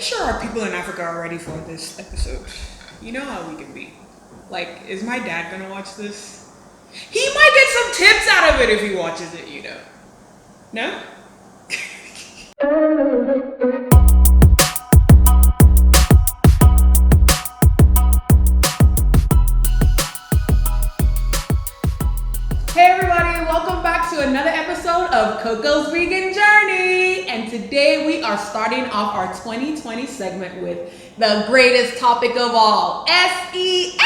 sure our people in Africa are ready for this episode. You know how we can be. Like, is my dad gonna watch this? He might get some tips out of it if he watches it, you know. No? Hey everybody, welcome back to another episode of COCO'S Vegan Journey. And today we are starting off our 2020 segment with the greatest topic of all, SEX!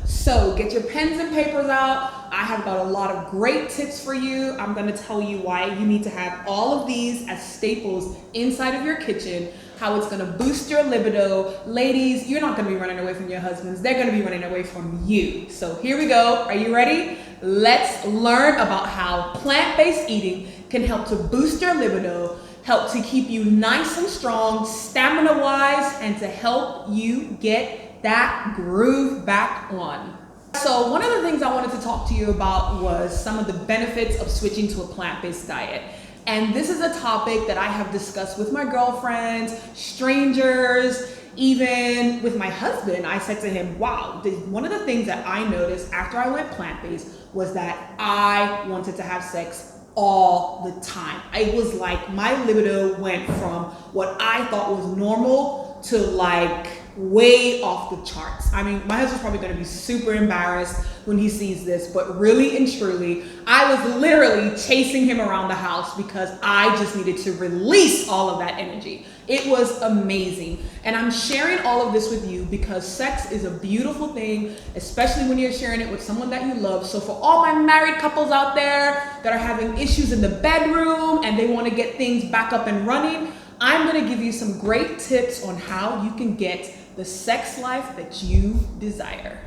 So get your pens and papers out. I have got a lot of great tips for you. I'm gonna tell you why you need to have all of these as staples inside of your kitchen, how it's gonna boost your libido. Ladies, you're not gonna be running away from your husbands. They're gonna be running away from you. So here we go. Are you ready? Let's learn about how plant-based eating can help to boost your libido, help to keep you nice and strong, stamina-wise, and to help you get that groove back on. So one of the things I wanted to talk to you about was some of the benefits of switching to a plant-based diet. And this is a topic that I have discussed with my girlfriends, strangers, even with my husband. I said to him, wow, one of the things that I noticed after I went plant-based was that I wanted to have sex all the time. It was like my libido went from what I thought was normal to like way off the charts. I mean, my husband's probably gonna be super embarrassed when he sees this, but really and truly, I was literally chasing him around the house because I just needed to release all of that energy. It was amazing. And I'm sharing all of this with you because sex is a beautiful thing, especially when you're sharing it with someone that you love. So for all my married couples out there that are having issues in the bedroom and they wanna get things back up and running, I'm gonna give you some great tips on how you can get the sex life that you desire.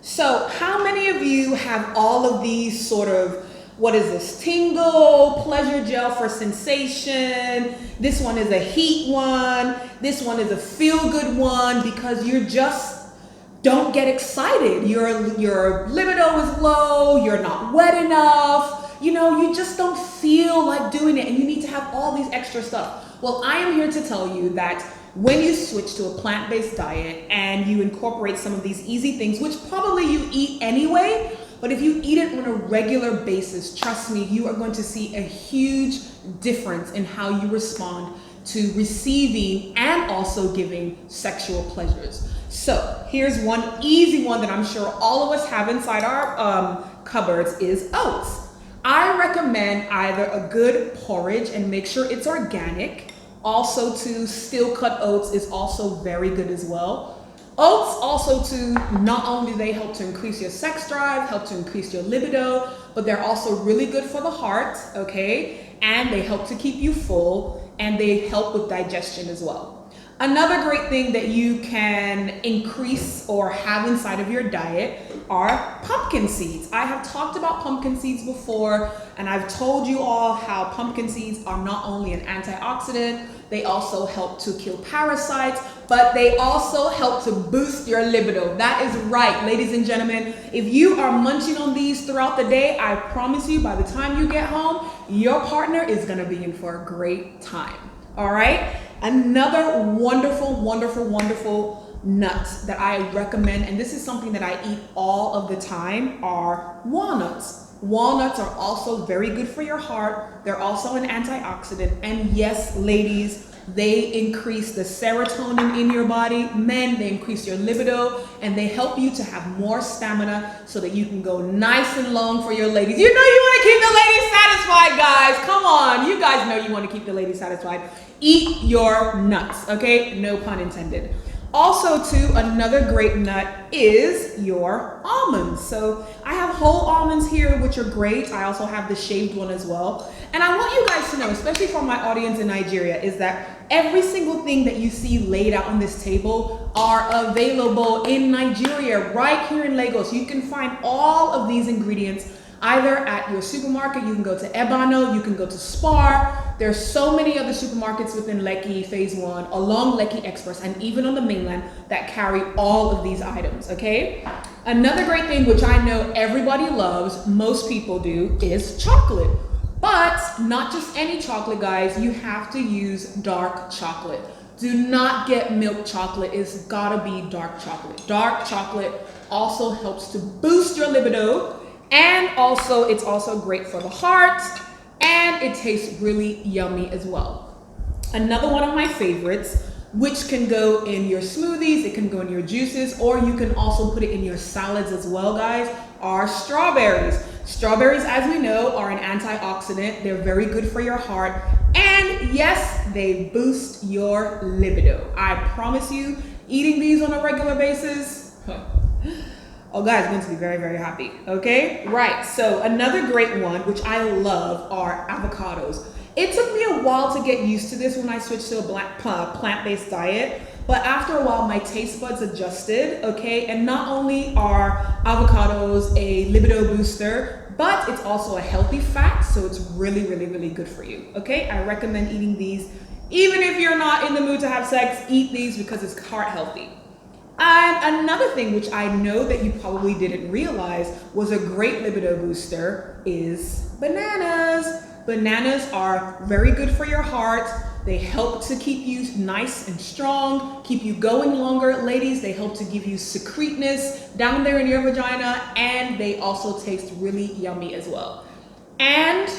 So how many of you have all of these sort of, what is this? Tingle, pleasure gel for sensation. This one is a heat one. This one is a feel good one because you just don't get excited. Your libido is low, you're not wet enough. You know, you just don't feel like doing it and you need to have all these extra stuff. Well, I am here to tell you that when you switch to a plant-based diet and you incorporate some of these easy things, which probably you eat anyway, but if you eat it on a regular basis, trust me, you are going to see a huge difference in how you respond to receiving and also giving sexual pleasures. So here's one easy one that I'm sure all of us have inside our cupboards is oats. I recommend either a good porridge and make sure it's organic. Also to steel cut oats is also very good as well. Oats also to not only do they help to increase your sex drive, help to increase your libido, but they're also really good for the heart, okay? And they help to keep you full and they help with digestion as well. Another great thing that you can increase or have inside of your diet are pumpkin seeds. I have talked about pumpkin seeds before, and I've told you all how pumpkin seeds are not only an antioxidant, they also help to kill parasites, but they also help to boost your libido. That is right, ladies and gentlemen. If you are munching on these throughout the day, I promise you by the time you get home, your partner is gonna be in for a great time, all right? Another wonderful, wonderful, wonderful nut that I recommend, and this is something that I eat all of the time, are walnuts. Walnuts are also very good for your heart. They're also an antioxidant. And yes, ladies, they increase the serotonin in your body. Men, they increase your libido and they help you to have more stamina so that you can go nice and long for your ladies. You know you want to keep the ladies satisfied, guys. Come on. You guys know you want to keep the ladies satisfied. Eat your nuts, okay? No pun intended. Also too, another great nut is your almonds. So I have whole almonds here, which are great. I also have the shaved one as well. And I want you guys to know, especially for my audience in Nigeria, is that every single thing that you see laid out on this table are available in Nigeria, right here in Lagos. You can find all of these ingredients either at your supermarket. You can go to Ebano, you can go to Spar. There's so many other supermarkets within Lekki Phase 1, along Lekki Express, and even on the mainland that carry all of these items, okay? Another great thing, which I know everybody loves, most people do, is chocolate. But not just any chocolate, guys. You have to use dark chocolate. Do not get milk chocolate. It's gotta be dark chocolate. Dark chocolate also helps to boost your libido, and also it's also great for the heart, and it tastes really yummy as well. Another one of my favorites, which can go in your smoothies, it can go in your juices, or you can also put it in your salads as well, guys, are strawberries. Strawberries, as we know, are an antioxidant. They're very good for your heart. And yes, they boost your libido. I promise you, eating these on a regular basis, oh, guys, going to be very, very happy. Okay? Right. So another great one, which I love, are avocados. It took me a while to get used to this when I switched to a plant-based diet, but after a while, my taste buds adjusted, okay? And not only are avocados a libido booster, but it's also a healthy fat, so it's really, really, really good for you, okay? I recommend eating these. Even if you're not in the mood to have sex, eat these because it's heart healthy. And another thing which I know that you probably didn't realize was a great libido booster is bananas. Bananas are very good for your heart. They help to keep you nice and strong, keep you going longer. Ladies, they help to give you secreteness down there in your vagina, and they also taste really yummy as well. And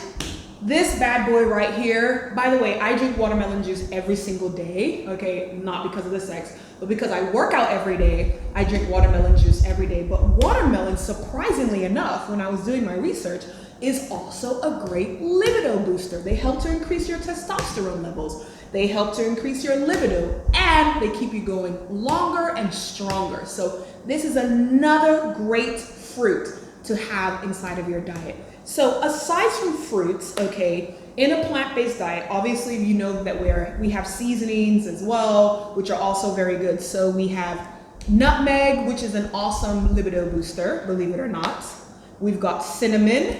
this bad boy right here, by the way, I drink watermelon juice every single day, okay? Not because of the sex, but because I work out every day, I drink watermelon juice every day. But watermelon, surprisingly enough, when I was doing my research, is also a great libido booster. They help to increase your testosterone levels. They help to increase your libido, and they keep you going longer and stronger. So this is another great fruit to have inside of your diet. So aside from fruits, okay, in a plant-based diet, obviously you know that we have seasonings as well, which are also very good. So we have nutmeg, which is an awesome libido booster, believe it or not. We've got cinnamon,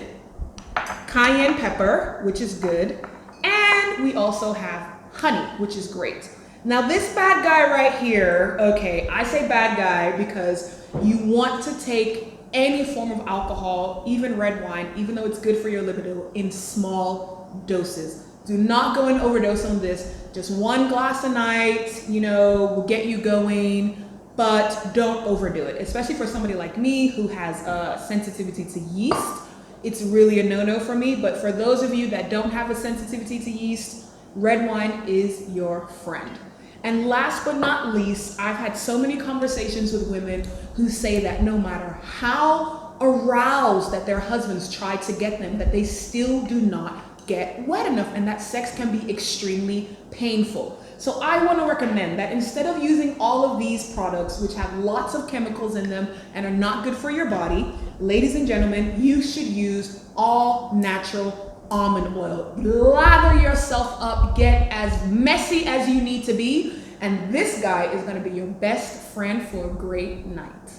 cayenne pepper, which is good, and we also have honey, which is great. Now this bad guy right here, okay, I say bad guy because you want to take any form of alcohol, even red wine, even though it's good for your libido, in small doses. Do not go and overdose on this. Just one glass a night, you know, will get you going, but don't overdo it, especially for somebody like me who has a sensitivity to yeast. It's really a no-no for me, but for those of you that don't have a sensitivity to yeast, red wine is your friend. And last but not least, I've had so many conversations with women who say that no matter how aroused that their husbands try to get them, that they still do not get wet enough, and that sex can be extremely painful. So I want to recommend that instead of using all of these products, which have lots of chemicals in them and are not good for your body, ladies and gentlemen, you should use all natural almond oil. Lather yourself up, get as messy as you need to be, and this guy is going to be your best friend for a great night.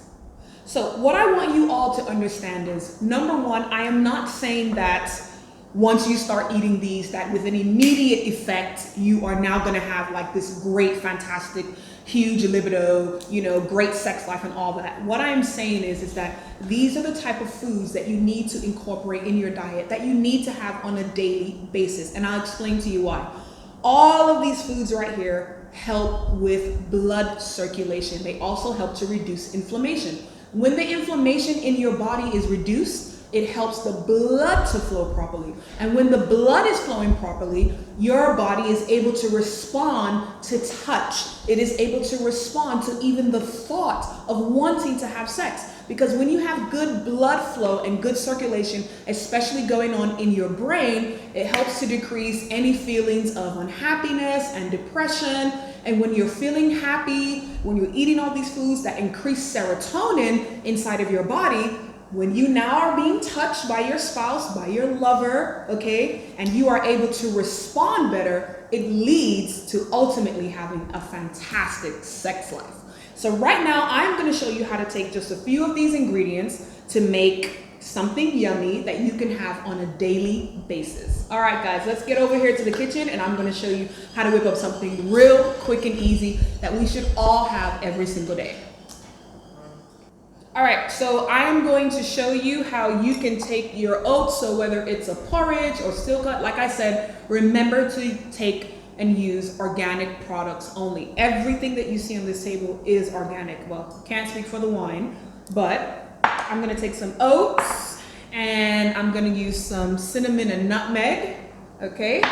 So what I want you all to understand is, number one, I am not saying that once you start eating these, that with an immediate effect, you are now going to have like this great, fantastic, huge libido, you know, great sex life and all that. What I am saying is that these are the type of foods that you need to incorporate in your diet, that you need to have on a daily basis. And I'll explain to you why. All of these foods right here help with blood circulation. They also help to reduce inflammation. When the inflammation in your body is reduced, it helps the blood to flow properly. And when the blood is flowing properly, your body is able to respond to touch. It is able to respond to even the thought of wanting to have sex. Because when you have good blood flow and good circulation, especially going on in your brain, it helps to decrease any feelings of unhappiness and depression. And when you're feeling happy, when you're eating all these foods that increase serotonin inside of your body, when you now are being touched by your spouse, by your lover, okay, and you are able to respond better, it leads to ultimately having a fantastic sex life. So right now, I'm going to show you how to take just a few of these ingredients to make something yummy that you can have on a daily basis. All right, guys, let's get over here to the kitchen, and I'm going to show you how to whip up something real quick and easy that we should all have every single day. All right, so I am going to show you how you can take your oats, so whether it's a porridge or steel cut, like I said, remember to take and use organic products only. Everything that you see on this table is organic. Well, can't speak for the wine, but I'm gonna take some oats and I'm gonna use some cinnamon and nutmeg, okay?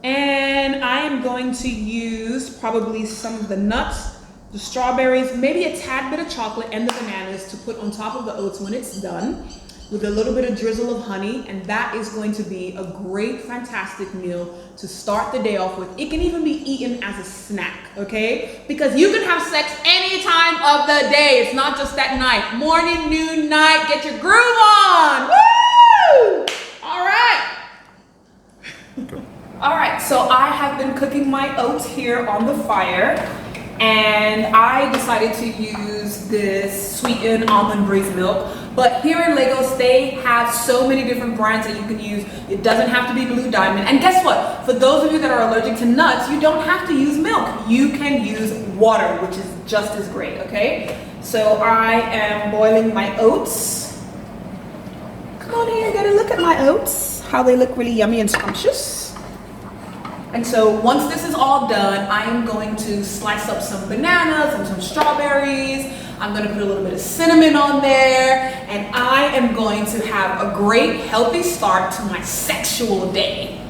And I am going to use probably some of the nuts, the strawberries, maybe a tad bit of chocolate, and the bananas to put on top of the oats when it's done, with a little bit of drizzle of honey, and that is going to be a great, fantastic meal to start the day off with. It can even be eaten as a snack, okay? Because you can have sex any time of the day. It's not just at night. Morning, noon, night, get your groove on. Woo! All right. All right, so I have been cooking my oats here on the fire. And I decided to use this sweetened almond breeze milk. But here in Lagos, they have so many different brands that you can use. It doesn't have to be Blue Diamond. And guess what? For those of you that are allergic to nuts, you don't have to use milk. You can use water, which is just as great, okay? So I am boiling my oats. Come on here, get a look at my oats. How they look really yummy and scrumptious. And so once this is all done, I am going to slice up some bananas and some strawberries. I'm gonna put a little bit of cinnamon on there, and I am going to have a great, healthy start to my sexual day.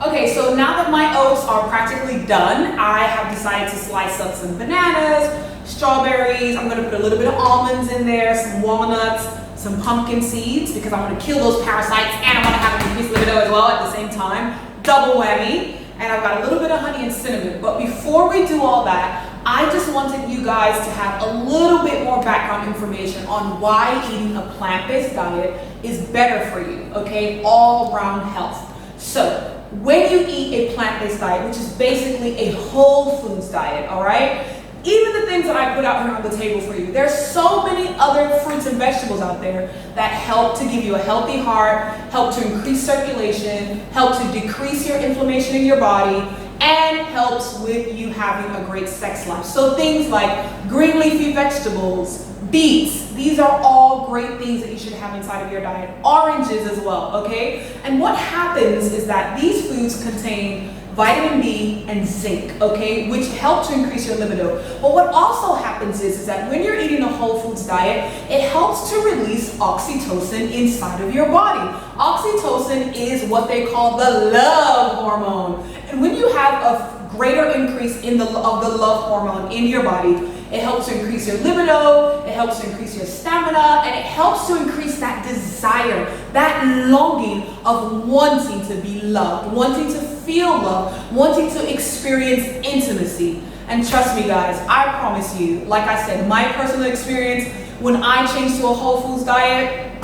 Okay, so now that my oats are practically done, I have decided to slice up some bananas, strawberries. I'm gonna put a little bit of almonds in there, some walnuts, some pumpkin seeds, because I want to kill those parasites, and I want to have an increased libido as well at the same time. Double whammy. And I've got a little bit of honey and cinnamon. But before we do all that, I just wanted you guys to have a little bit more background information on why eating a plant-based diet is better for you, okay? All around health. So when you eat a plant-based diet, which is basically a whole foods diet, all right? Even the things that I put out here on the table for you, there's so many other fruits and vegetables out there that help to give you a healthy heart, help to increase circulation, help to decrease your inflammation in your body, and helps with you having a great sex life. So things like green leafy vegetables, beets, these are all great things that you should have inside of your diet. Oranges as well, okay? And what happens is that these foods contain vitamin B and zinc, okay, which help to increase your libido. But what also happens is that when you're eating a whole foods diet, it helps to release oxytocin inside of your body. Oxytocin is what they call the love hormone. And when you have a greater increase of the love hormone in your body, it helps to increase your libido, it helps to increase your stamina, and it helps to increase that desire, that longing of wanting to be loved, wanting to feel love, wanting to experience intimacy. And trust me guys, I promise you, like I said, my personal experience, when I changed to a whole foods diet,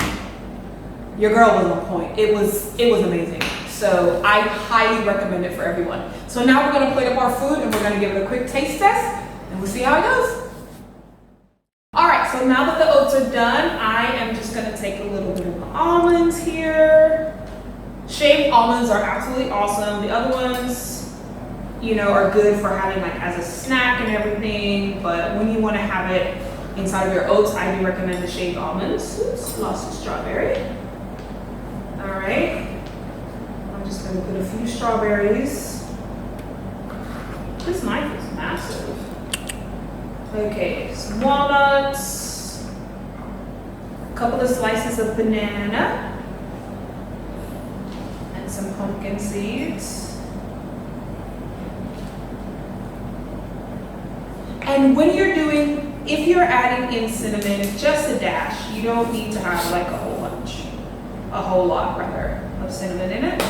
your girl was on point. It was amazing. So I highly recommend it for everyone. So now we're gonna plate up our food and we're gonna give it a quick taste test and we'll see how it goes. All right, so now that the oats are done, I am just gonna take a little bit of the almonds here. Shaved almonds are absolutely awesome. The other ones, you know, are good for having like as a snack and everything, but when you wanna have it inside of your oats, I do recommend the shaved almonds. Oops, lost the strawberry. All right. I'm just gonna put a few strawberries. This knife is massive. Okay, some walnuts, a couple of slices of banana, and some pumpkin seeds. And when you're doing, if you're adding in cinnamon, just a dash. You don't need to have like a whole lot rather, of cinnamon in it.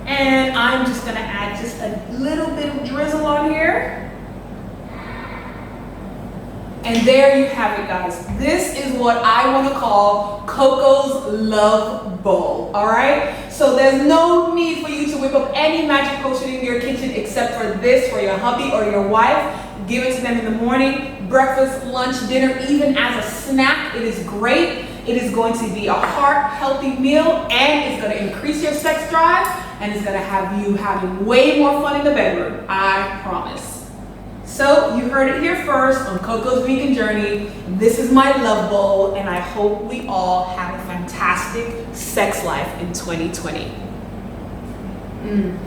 And I'm just gonna add just a little bit of drizzle on here. And there you have it, guys. This is what I want to call COCO'S Love Bowl, all right? So there's no need for you to whip up any magic potion in your kitchen except for this for your hubby or your wife. Give it to them in the morning, breakfast, lunch, dinner, even as a snack. It is great. It is going to be a heart-healthy meal, and it's going to increase your sex drive, and it's going to have you having way more fun in the bedroom. I promise. So you heard it here first on Coco's Vegan Journey. This is my love bowl, and I hope we all have a fantastic sex life in 2020. Mm.